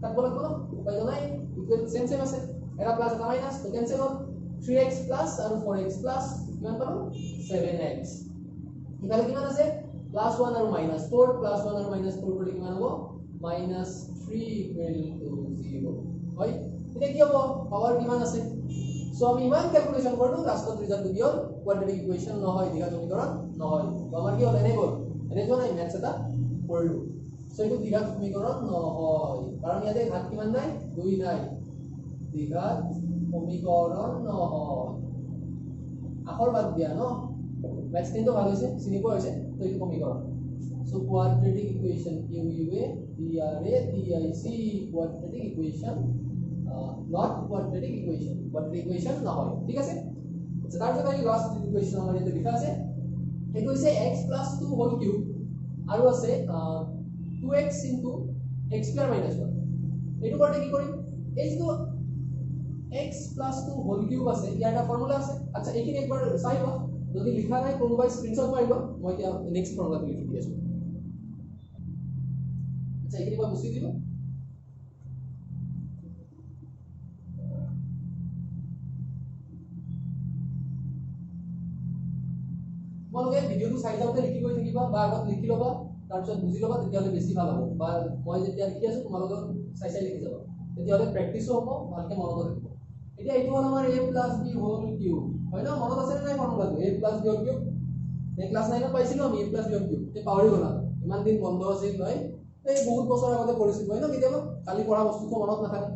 কাটব লাগব না উপায় নাই ইকুয়াল সেম সেম আছে এটা প্লাস এটা মাইনাস তো ক্যান্সেল হল 3x plus আর 4x plus কিমান পাবো 7x এখানে কিমান আছে plus 1 আর minus 4 plus 1 আর minus 4 করলে কিমান হবে minus 3 equal to 0 হয় এটা কি হবে পাওয়ার কিমান আছে সো আমি ইমান ক্যালকুলেশন করলো লাস্টত রিজাল্ট দিও কোয়াড্রেটিক ইকুয়েশন ন হয় দ্বিঘাত সমীকরণ ন হয় তো আমার কি হল এনেবল এনেজন আমি ম্যাথস এটা করলো সো এটা দ্বিঘাত সমীকরণ ন হয় কারণ ইয়াতে ঘাত কিমান নাই 2 নাই দ্বিঘাত সমীকরণ ন হয় আখর বাদ দিয়া ন ম্যাথস কিন্তু ভালো হইছে চিনি পোৱা হইছে তো এটা সমীকরণ so quadratic equation Q U A D R A D I C quadratic equation not quadratic equation না হয় ঠিক আছে আচ্ছা তারপর তাই লাস্ট ইকুয়েশন আমাদের এতে লেখা আছে এটা হইছে x + 2 হোল কিউব আর আছে 2x * x স্কয়ার - 1 এটু করতে কি করি এই যে x + 2 হোল কিউব আছে ইয়াটা ফর্মুলা আছে আচ্ছা এইখিনি একবার চাইবা যদি লেখা নাই কোনোবাই স্ক্রিনশট মাৰিব মই এতিয়া নেক্সট ফর্মুলাটো লিখি দি আছো আচ্ছা এইখিনি বা বুঝি দিব তোমালোকে ভিডিওটো চাই যাওঁতে লিখি গৈ থাকিবা বা আগত লিখি ল'বা তাৰপিছত বুজি ল'বা তেতিয়াহ'লে বেছি ভাল হ'ব বা মই যেতিয়া লিখি আছো তোমালোকে চাই চাই লিখি যাবা তেতিয়াহ'লে প্ৰেক্টিছো হ'ব ভালকে মনত থাকিব এতিয়া এইটো হ'ল আমাৰ a + b হোল কিউব হয় না মনত আছে নাই ফৰ্মুলাটো a + b হোল কিউব নে ক্লাছ 9 ত পাইছিলো আমি a + b হোল কিউব তে পাহৰি গলা ইমান দিন বন্ধ আছিল নহয় এই বহুত বছৰ আগতে পঢ়িছিলো হয় না কেতিয়াবা কালি পঢ়া বস্তুটো মনত নাথাকে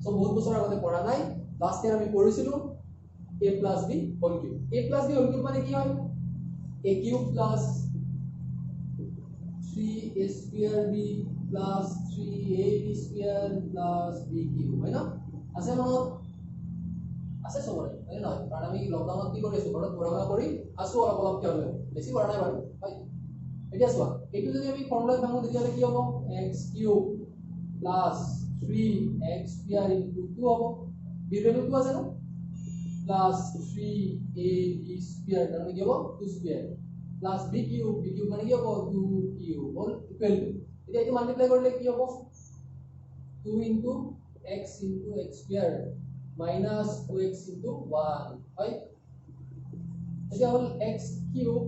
সো বহুত বছৰ আগতে পঢ়া নাই লাষ্ট ইয়াৰ আমি পঢ়িছিলো a + b whole cube a + b whole cube মানে কি হয় a cube plus 3a square b plus 3ab square plus b cube হয় না আছে মনত আছে সবৰে হয় না কাৰণ আমি লকডাউনত কি কৰি আছো ঘৰত পঢ়া কৰি আছো অলপ অলপ কি হ'লে বেছি কৰা নাই বাৰু হয় এতিয়া চোৱা এইটো যদি আমি ফৰ্মুলা ভাঙো তেতিয়াহ'লে কি হ'ব x cube plus 3x square into 2 হ'ব b ভ্যালু 2 আছে না plus 3ab square তার মানে কি হবে 2 square plus b cube মানে কি হবে 2 cube all equal to এটা এটা মাল্টিপ্লাই করলে কি হবে 2 into x square minus 2x into 1 হয় এটা হল x cube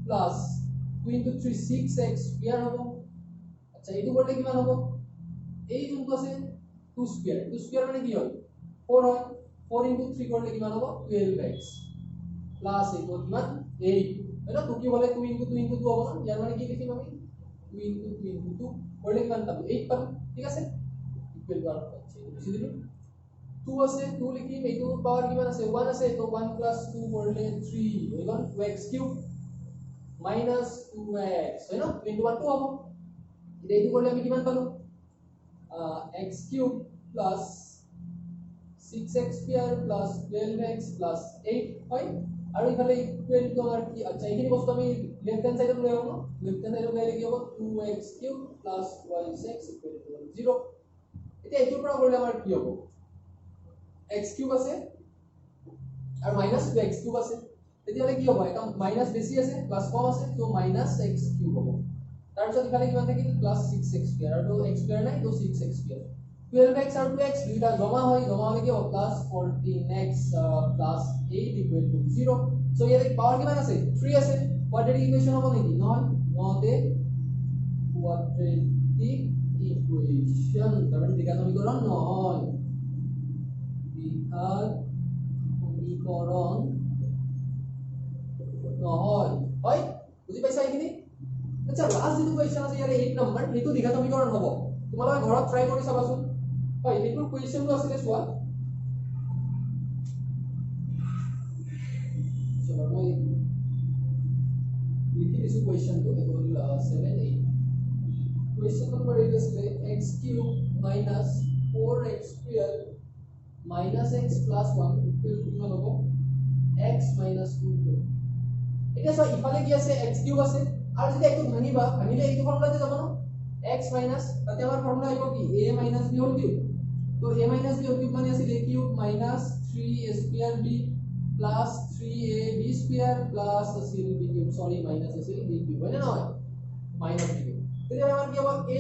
plus 2 into 3 6x square হবে আচ্ছা এইটো করলে কিমান হবে এই যোনটো আছে 2 square মানে কি হয় 4 হয় 4 into 3 করলে কিমান হবে 12x plus equal কিমান 8 এটা 2 কি বলে 2 into 2 into 2 হবে না ইয়ার মানে কি লিখিম আমি 2 into 2 into 2 করলে কিমান পাবো 8 পাবো ঠিক আছে ইকুয়াল টু আর হচ্ছে বুঝি দিলি 2 আছে 2 লিখিম এইটো পাওয়ার কিমান আছে 1 আছে তো 1 + 2 করলে 3 হই গল 2x কিউব minus 2x হয় না into 1 2 হবে এটা এইটো করলে আমি কিমান পালো x cube plus 6x square plus 12x plus 8 হয় আৰু ইফালে ইকুয়াল টু আমাৰ কি আচ্ছা এইখিনি বস্তু আমি লেফট হ্যান্ড সাইডত লৈ আহো লেফট হ্যান্ড সাইডত গলে কি হ'ব 2x cube plus 12x equal to 0 এতিয়া এইটোৰ পৰা কৰিলে আমাৰ কি হ'ব x কিউব আছে আৰু মাইনাস 2x কিউব আছে তেতিয়াহলে কি হ'ব এটা মাইনাস বেছি আছে প্লাস কম আছে তো মাইনাস x কিউব হ'ব তাৰপিছত ইফালে কিমান থাকিল প্লাস 6x স্কয়াৰ আৰু x স্কয়াৰ নাই তো 6x স্কয়াৰ 12x और 2x দুইটা জমা হলে কি হবে plus 14x plus 8 equal to 0 so ইয়াতে পাওয়ার কিমান আছে 3 আছে কোয়াড্রেটিক ইকুয়েশন হবে নাকি নহয় নতে কোয়াড্রেটিক ইকুয়েশন কারণ দ্বিঘাত সমীকরণ নহয় দ্বিঘাত সমীকরণ নহয় হয় বুজি পাইছা এইখিনি আচ্ছা লাস্ট যেটো কোয়েশ্চন আছে ইয়াৰে 8 নম্বৰ এইটো দ্বিঘাত সমীকৰণ হ'ব তোমালোকে ঘৰত ট্ৰাই কৰি চাবাচোন হয় এইটো কোয়েশ্চনটো আছিল চোৱা চলো মই লিখি দিছো কোয়েশ্চনটো এটা হ'ল 7 8 কোয়েশ্চন নম্বৰ 8 আছিল x cube minus 4x square minus x plus 1 equal to কিমান হ'ব x minus 2 এটা সব ইফালে কি আছে x কিউব আছে আৰু যদি একটু ভাঙিলে এইটো ফৰ্মুলাতে যাব না x minus তাতে আমাৰ ফর্মুলা আহিব কি a minus b whole cube तो a minus b क्यूब माने আছিল a cube minus 3a square b plus 3a b square plus আছিল b क्यूब सॉरी minus আছিল b क्यूब হয় না নহয় minus b क्यूब তেতিয়া আমাৰ কি হ'ব a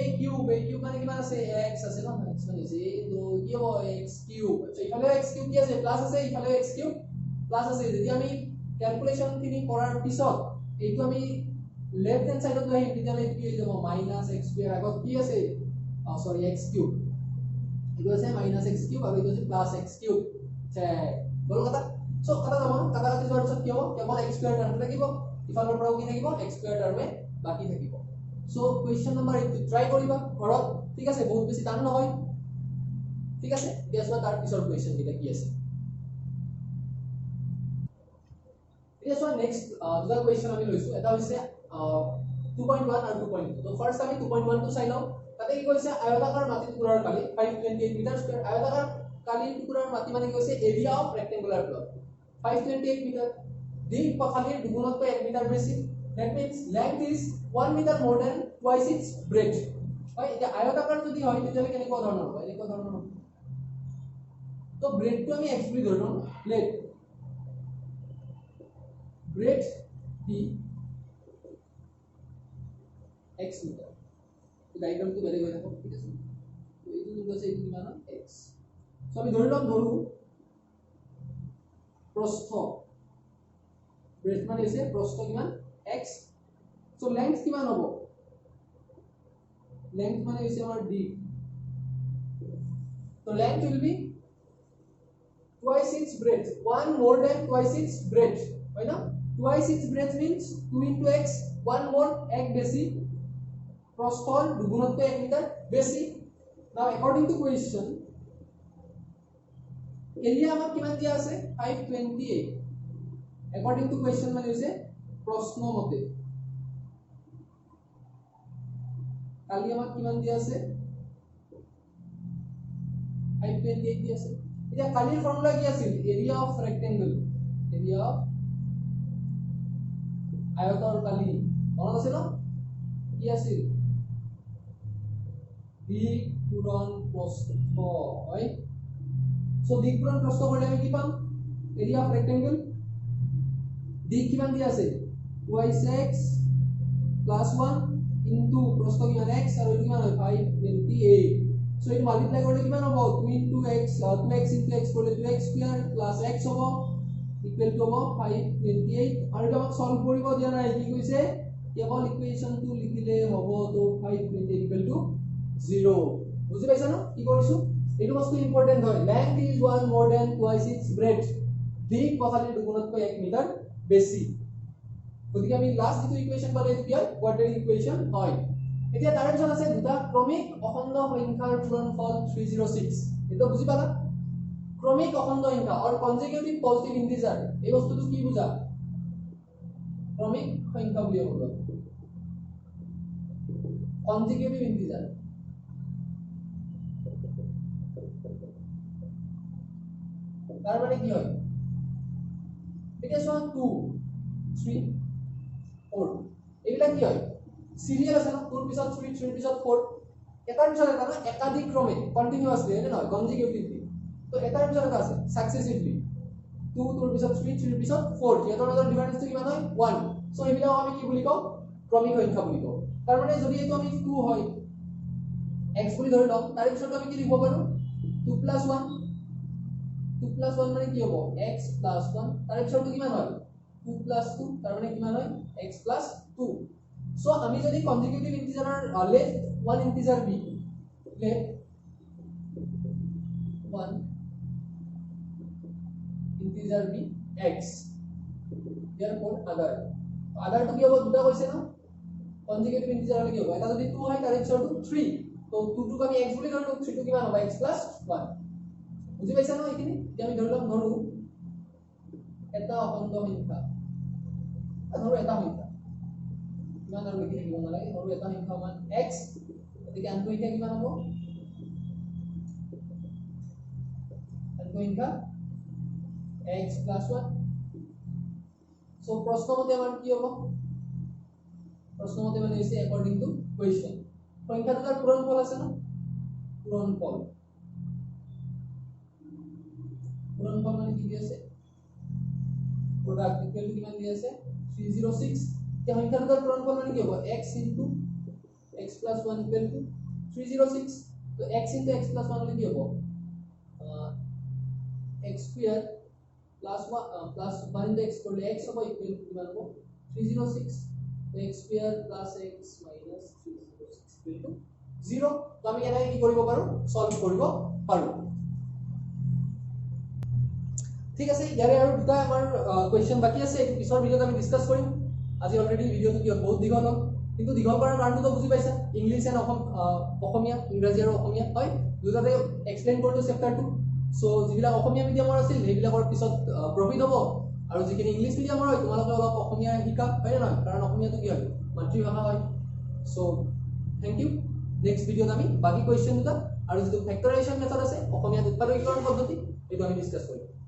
क्यूब মানে কিমান আছে x আছে ন x মানে যে তো কি হ'ব x क्यूब ইফালে x क्यूब কি আছে প্লাস আছে ইফালে x क्यूब প্লাস আছে যদি আমি ক্যালকুলেশন খিনি কৰাৰ পিছত এইটো আমি লেফট হ্যান্ড সাইডত লৈ আহিম তেতিয়া এইটো কি হৈ যাব মাইনাস x স্কয়ার আগত কি আছে সরি x কিউব এইটো আছে মাইনাস x কিউব আৰু এইটো আছে প্লাস x কিউব চেক বল কথা সো কথা যাব কথা কাটি যোৱাৰ পিছত কি হ'ব কেৱল x স্কয়াৰ টাৰ্ম থাকিব ইফালৰ পৰাও কি থাকিব x স্কয়াৰ টাৰ্মে বাকি থাকিব সো কোৱেশ্চন নম্বৰ 8 ট্ৰাই কৰিবা ঘৰত ঠিক আছে বহুত বেছি টান নহয় ঠিক আছে দিয়া চোৱা তাৰ পিছৰ কোৱেশ্চন কিটা কি আছে এতিয়া চোৱা নেক্সট দুটা কোৱেশ্চন আমি লৈছো এটা হৈছে 2.1 আৰু 2.2 তো ফাৰ্স্ট আমি 2.1 টো চাই লও তাতে কি কৈছে আয়তাকাৰ মাটি টুকুৰাৰ কালি 528 মিটাৰ স্কয়াৰ আয়তাকাৰ কালি টুকুৰাৰ মাটি মানে কি কৈছে এৰিয়া অফ ৰেক্টেঙ্গুলাৰ প্লট 528 মিটাৰ দিক পখালিৰ দুগুণতকৈ 1 মিটাৰ বেছি that means length is 1 meter more than twice its breadth হয় এটা আয়তাকাৰ যদি হয় তেতিয়ালে কেনেকুৱা ধৰণৰ হ'ব এনেকুৱা ধৰণৰ হ'ব তো ব্ৰেডটো আমি x বুলি ধৰিম let breadth b x metre তো ডায়াগ্ৰামটো বেলেগ হৈ থাকক ঠিক আছে তো এইটো যোনটো আছে এইটো কিমান x সো আমি ধৰি প্ৰস্থ breadth মানে হৈছে প্ৰস্থ কিমান x সো length কিমান হ'ব length মানে হৈছে আমাৰ d so length will be twice its breadth one more than twice its breadth right now twice its breadth means 2 into x one more এক বেশি প্রস্থল দুগুণতকৈ 1 মিটার বেশি now according to question area আমাক কিমান দিয়া আছে 528 according to question মানে হৈছে প্রশ্ন মতে কালি আমাক কিমান দিয়া আছে 528 দিয়া আছে এটা কালিৰ ফৰ্মুলা কি আছিল এৰিয়া অফ ৰেক্টেঙ্গল এৰিয়া অফ আয়তৰ কালি মনত আছে ন কি আছিল দিক পূৰণ প্ৰস্থ হয় সো দিক পূৰণ প্ৰস্থ কৰিলে আমি কি পাম এৰিয়া অফ ৰেক্টেঙ্গল দিক কিমান দিয়া আছে 2x + 1 ইনটু প্ৰস্থ কিমান x আৰু এইটো কিমান হয় 528 সো এই মাল্টিপ্লাই কৰিলে কিমান হ'ব 2 into x 2x into x কৰিলে 2x স্কয়াৰ প্লাস x হ'ব ইকুৱেল টু হ'ব 528 আৰু এটা আমাক সলভ কৰিব দিয়া নাই কি কৈছে কেৱল ইকুৱেশনটো লিখিলে হ'ব তো 528 ইকুৱেল টু 0 বুজি পাইছা ন কি কৰিছো এইটো বস্তু ইম্পৰ্টেন্ট হয় length is 1 more than twice its breadth দিক পখালিৰ দুগুণতকৈ 1 মিটাৰ বেছি গতিকে আমি লাষ্ট যিটো ইকুৱেশন পালে এইটো কি হয় কোৱাড্ৰেটিক ইকুৱেশন হয় এতিয়া তাৰে পিছত আছে দুটা ক্ৰমিক অখণ্ড সংখ্যাৰ পূৰণফল 306 এটো বুজি পালা ক্ৰমিক অখণ্ড সংখ্যা অৰ কনজিকিউটিভ পজিটিভ ইন্টিজাৰ এই বস্তুটো কি বুজা ক্ৰমিক সংখ্যা বুলি বলা কনজিকিউটিভ ইন্টিজাৰ তার মানে কি হয় এটা সমান 2 3 4 এগুলা কি হয় সিরিয়াল আছে না 2 পিছত 3 3 পিছত 4 এটাৰ পিছত এটা না একাধিক ক্ৰমে কন্টিনিউয়াসলি এনে নহয় কনজিকিউটিভলি তো এটাৰ পিছত এটা আছে সাকসেসিভলি 2 2 পিছত 3 3 পিছত 4 এটাৰ মাজৰ ডিফাৰেন্সটো কিমান হয় 1 সো এইবিলাক আমি কি বুলি কও ক্ৰমিক সংখ্যা বুলি কও তাৰ মানে যদি এইটো আমি 2 হয় x বুলি ধৰি লও তাৰ পিছত আমি কি লিখিব পাৰো 2 + 1 2 + 1 মানে কি হ'ব x + 1 তাৰ পিছৰটো কিমান হয় 2 + 2 তাৰ মানে কিমান হয় x + 2 সো আমি যদি কনজিকিউটিভ ইন্টিজাৰৰ left one integer b left one integer b x therefore other to কি হ'ব দুটা কৈছে না কনজিকিউটিভ ইন্টিজাৰ হলে কি হ'ব এটা যদি 2 হয় তাৰ পিছৰটো 3 তো 2 টো আমি x বুলি ধৰিলো 3 টো কিমান হ'ব x + 1 বুজি পাইছা ন এইখিনি যে আমি ধৰি লম ধৰো এটা অখণ্ড সংখ্যা ধৰো এটা সংখ্যা কিমান আৰু লিখি থাকিব নালাগে ধৰো এটা সংখ্যা মান x গতিকে আনটো সংখ্যা কিমান হ'ব আনটো সংখ্যা x + 1 সো প্ৰশ্নমতে আমাৰ কি হ'ব প্ৰশ্নমতে মানে হৈছে according to question সংখ্যা দুটাৰ পূৰণফল আছে ন পূৰণফল পূৰণফল মানে কি দি আছে প্ৰডাক্ট ইকুৱেল টু কিমান দি আছে 306 তে সংখ্যা দুটাৰ পূৰণফল মানে কি হ'ব x into x plus 1 equal to 306 তো x into x plus 1 হলে কি হ'ব x square plus 1 into x করলে x হবে equal to কিমান হ'ব 306 তো x square plus x minus 306 equal to 0 তো আমি এটা কি কৰিব পাৰো সলভ কৰিব পাৰো ঠিক আছে ইয়াৰে আৰু দুটা আমাৰ কোৱেশ্চন বাকি আছে এই পিছৰ ভিডিওত আমি ডিসকাস কৰিম আজি অলৰেডি ভিডিওটো কি বহুত দীঘল হ'ল কিন্তু দীঘল কৰাৰ কাৰণটো তো বুজি পাইছা ইংলিশ এণ্ড অসমীয়া ইংৰাজী আৰু অসমীয়া হয় দুটাতে এক্সপ্লেইন কৰিলো চেপ্টাৰ 2 সো যিবিলাক অসমীয়া মিডিয়ামৰ আছিল সেইবিলাকৰ পিছত প্ৰফিট হ'ব আৰু যিখিনি ইংলিশ মিডিয়ামৰ হয় তোমালোকে অলপ অসমীয়া শিকা হয় না কাৰণ অসমীয়াটো কি হয় মাতৃভাষা হয় সো থ্যাংক ইউ নেক্সট ভিডিওত আমি বাকি কোৱেশ্চন দুটা আৰু যিটো ফেক্টৰাইজেশ্যন মেথড আছে অসমীয়া উৎপাদকীকৰণ পদ্ধতি এইটো আমি ডিসকাস কৰিম